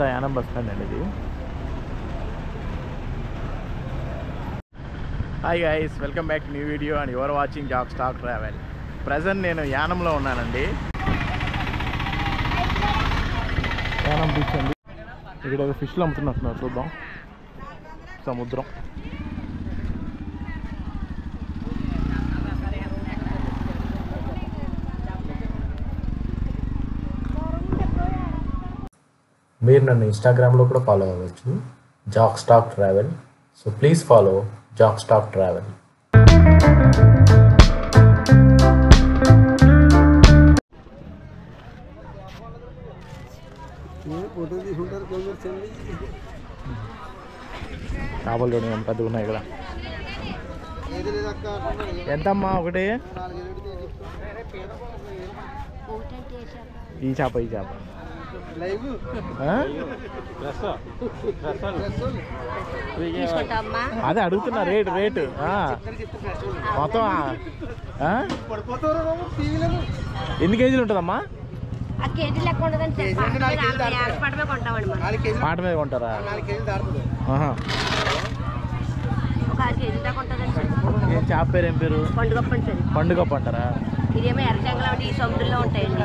Yanam bus stand అండి ఇది. Hi guys, welcome back to new video and your watching Jack stock travel. Present నేను యానంలో ఉన్నానండి. Yanam beach అండి. ఇక్కడ ఒక ఫిష్లు అమ్ముతున్నట్టున్నారు, చూద్దాం. సముద్రం మీరు నన్ను ఇన్స్టాగ్రామ్లో కూడా ఫాలో అవ్వచ్చు, Jack stock travel. So please follow Jack stock travel. చేపలు చూడండి ఎంత పెద్దగా ఉన్నాయి ఇక్కడ. ఎంతమ్మా ఒకటి? ఈ చేప అదే అడుగుతున్నా రేటు మొత్తం ఎన్ని కేజీలు ఉంటుందమ్మా? పాట మీద కొంటారా? చేప పేరు ఏం పేరు? పండుగప్ప అంటారా? ఇదేమో ఎర్రచంగలం అంటే ఈ సముద్రంలో ఉంటాయండి.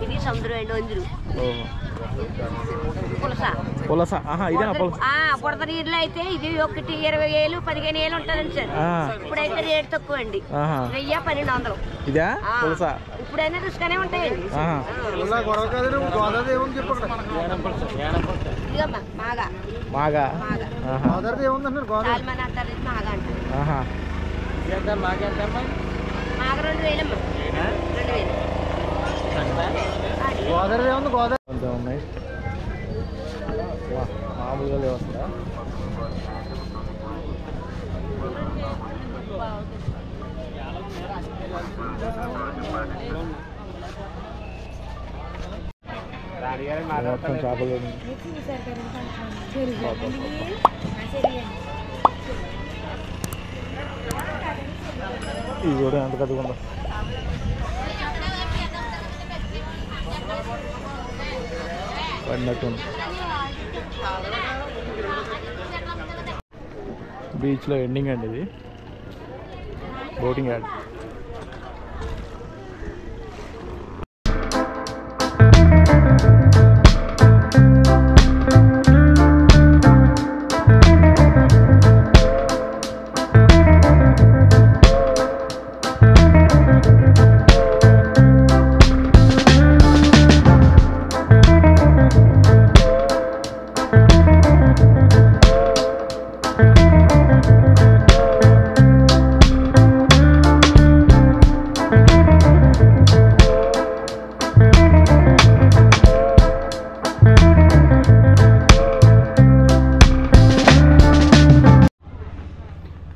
ఇది సముద్రం అండి. వంజురు పులస. ఇదే బుడత నీరులో అయితే ఇది 20,000 15,000 ఉంటుందండి సార్. ఇప్పుడైతే రేటు తక్కువ అండి, 1000 1200. ఇదే పులస. ఇప్పుడైనా రుచిగానే ఉంటాయండి. ఇదమ్మా మాగా మాగా మాగా అంటారు. మాగా అంటారు. మాగా 2000 2000 ఉన్నాయి. మామూలుగా లేవస్తా. మొత్తం చేపలు ఇది కూడా ఎంత పెద్దగా ఉందో. పడినట్టు బీచ్లో ఎండింగ్ అండి ఇది. Boating add.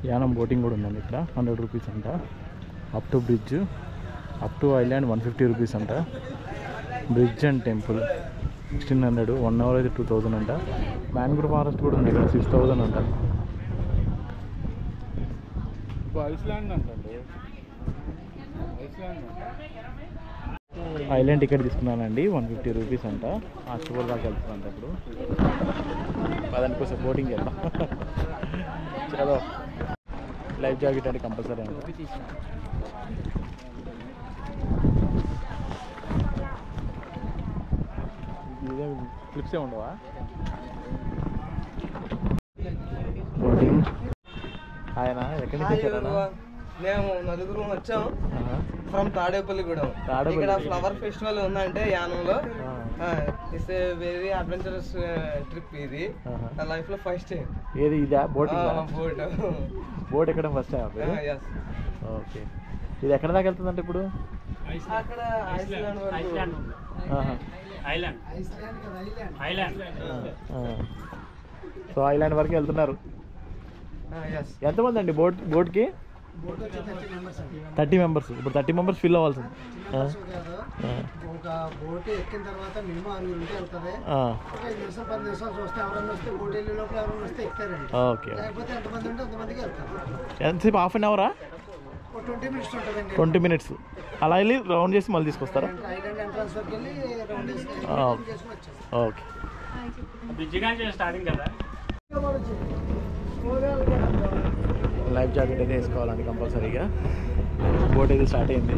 యానం బోటింగ్ కూడా ఉందండి ఇక్కడ. 100 రూపీస్ అంట. Up to bridge, up to island 150 rupees అంట. Bridge and temple 1600. 1 అవర్ అయితే 2000 అంట. మ్యాంగ్రూవ్ ఫారెస్ట్ కూడా ఉంది ఇక్కడ, 6000 అంట. ఐలాండ్ టికెట్ తీసుకున్నానండి, 150 రూపీస్ అంట. హాస్టల్ దాకా వెళ్తున్నాను ఇప్పుడు. పదండి కోసం బోటింగ్ చేద్దాం. చలో, లైఫ్ జాకెట్ అంటే కంపల్సరీ అంట. ఇదే క్లిప్సే ఉండవా? బోటింగ్. ఆయన ఎక్కడి నుంచి వచ్చారా? మేము నలుగురు వచ్చాము. ఫ్రమ్ తాడేపల్లిగూడెం. ఇక్కడ ఫ్లవర్ ఫెస్టివల్ ఉందంటే యానంలో. It's a very adventurous trip ఇది. నా లైఫ్ లో ఫస్ట్ టైం. ఏది ఇదా బోట్? బోట్ ఎక్కడ ఫస్ట్ టైం? ఓకే. ఇది ఎక్కడ దాకా వెళ్తుందంటే ఇప్పుడు? అక్కడ ఐస్లాండ్. సో ఐలాండ్ వరకు వెళ్తున్నారు. ఎంతమంది అండి బోట్కి? 30 మెంబర్స్. ఇప్పుడు 30 మెంబర్స్ ఫిల్ అవ్వాల్సింది. ఒక బోట్ ఎక్కిన తర్వాత మినిమం 6 ఉంటే వెళ్తుంది. 5 నిమిషాలు 10 నిమిషాలు చూస్తే ఎవరైనా వస్తే బోట్ వెళ్ళే లోపల ఎవరైనా వస్తే ఎక్కుతారండి. ఓకే. లేకపోతే ఎంతమంది ఉంటే అంతమందికి వెళ్తారు. ఎంతసేపు? హాఫ్ అన్ అవరా? 20 మినిట్స్ ఉంటుందండి. 20 మినిట్స్ అలా వెళ్ళి రౌండ్ చేసి మళ్ళీ తీసుకొస్తారా? ఐలాండ్ ఎంట్రన్స్ వరకు వెళ్ళి రౌండ్ చేసుకుని వచ్చేస్తాం. ఓకే. లైఫ్ జాకెట్ అయితే వేసుకోవాలండి కంపల్సరీగా. బోట్ అయితే స్టార్ట్ అయింది.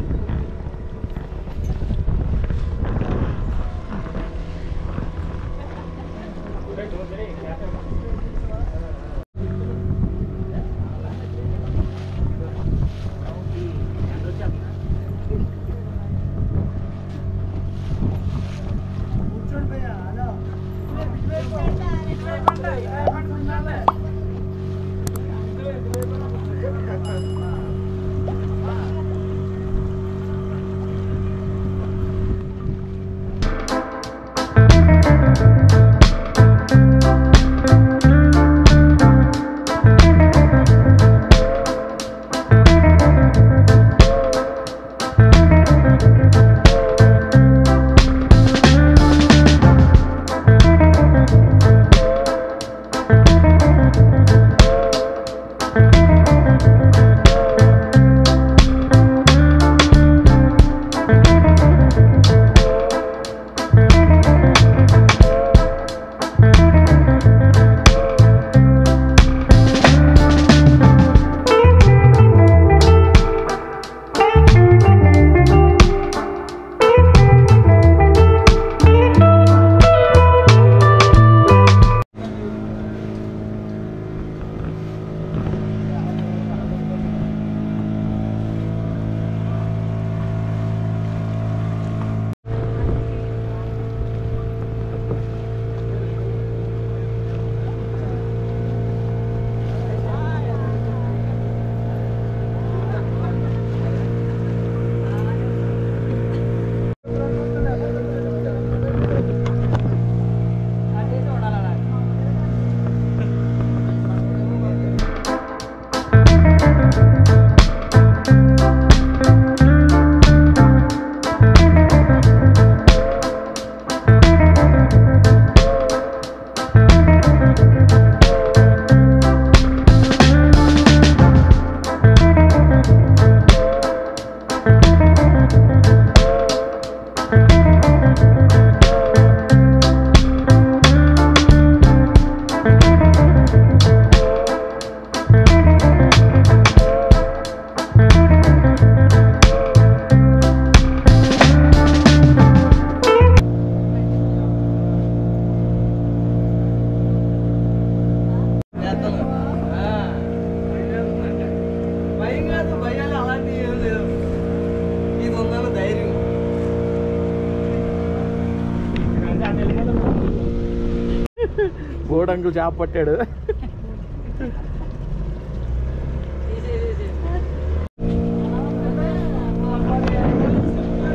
బోర్డు అంకుల్ చేప పట్టాడు.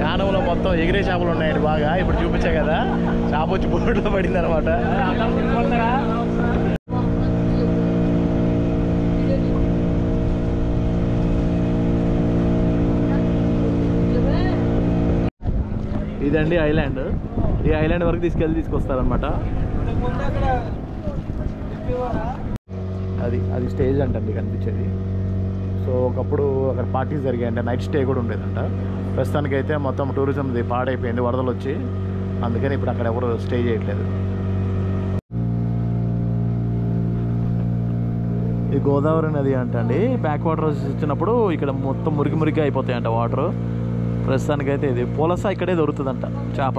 యానంలో మొత్తం ఎగిరే చేపలు ఉన్నాయండి బాగా. ఇప్పుడు చూపించా కదా, చేప వచ్చి బోర్డులో పడింది అనమాట. ఇదండి ఐలాండ్. ఈ ఐలాండ్ వరకు తీసుకొస్తారనమాట. అది స్టేజ్ అంటండి కనిపించేది. సో ఒకప్పుడు అక్కడ పార్టీస్ జరిగాయంటే నైట్ స్టే కూడా ఉండేదంట. ప్రస్తుతానికైతే మొత్తం టూరిజంది పాడైపోయింది వరదలు వచ్చి, అందుకని ఇప్పుడు అక్కడ ఎవరు స్టే చేయట్లేదు. ఈ గోదావరి నది అంటండి. బ్యాక్ వాటర్ వచ్చినప్పుడు ఇక్కడ మొత్తం మురికిగా అయిపోతాయంట వాటర్. ప్రస్తుతానికైతే ఇది పులస ఇక్కడే దొరుకుతుందంట చేప.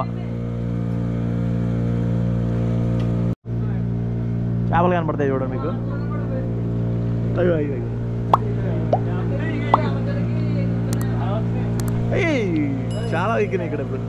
చేపలు కనపడతాయి చూడండి మీకు. అయ్యో అయ్యో చాలా ఎక్కినాయి ఇక్కడ ఇప్పుడు.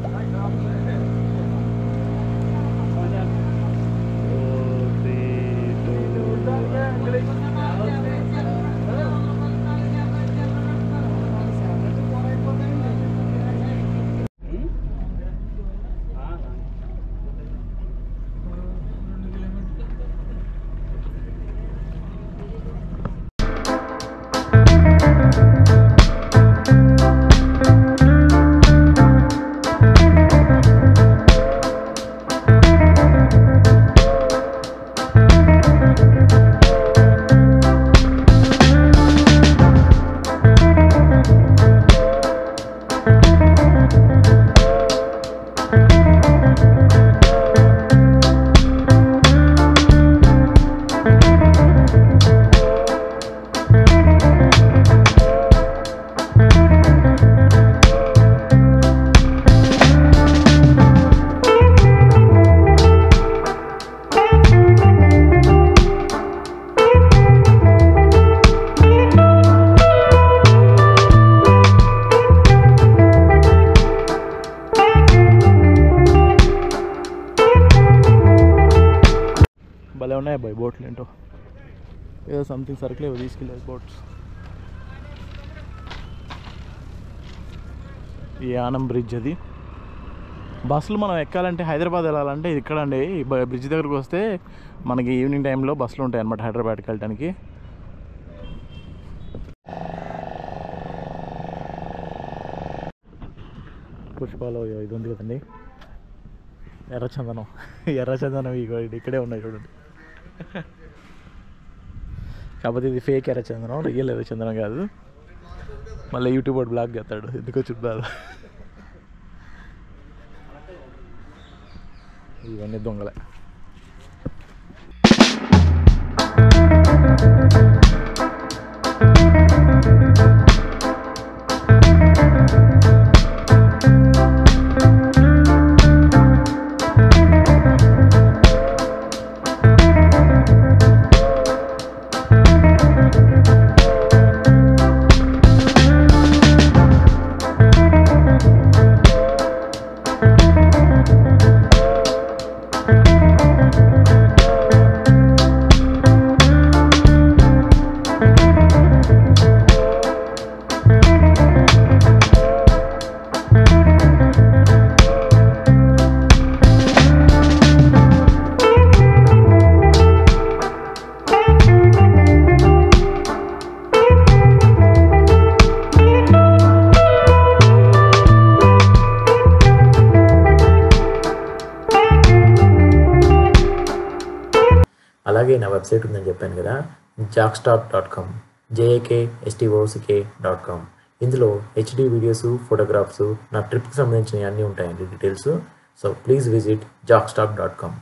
భలే ఉన్నాయి అబ్బాయి బోట్లు ఏంటో, ఏదో సంథింగ్ సర్కిల్ ఏవో తీసుకెళ్ళారు బోట్స్. ఈ యానం బ్రిడ్జ్ అది. బస్సులు మనం ఎక్కాలంటే హైదరాబాద్ వెళ్ళాలంటే ఇది ఇక్కడ అండి, ఈ బ్రిడ్జ్ దగ్గరకు వస్తే మనకి ఈవినింగ్ టైంలో బస్సులు ఉంటాయి అన్నమాట హైదరాబాద్కి వెళ్ళడానికి. పుష్పాలో ఇది ఉంది కదండి ఎర్రచందనం, ఎర్రచందనం ఇక్కడే ఉన్నాయి చూడండి. కాకపోతే ఇది ఫేక్ ఎర్రచందనం, రియల్ ఎర్రచందనం కాదు. మళ్ళీ యూట్యూబ్ వాడు బ్లాగ్ చేస్తాడు ఎందుకో చూద్దాం. ఇవన్నీ దొంగలే. అలాగే నా వెబ్సైట్ ఉందని చెప్పాను కదా, jakstock.com, jakstock.com. ఇందులో హెచ్డి వీడియోస్, ఫోటోగ్రాఫ్స్, నా ట్రిప్కి సంబంధించినవి అన్నీ ఉంటాయండి details. So please visit jakstock.com.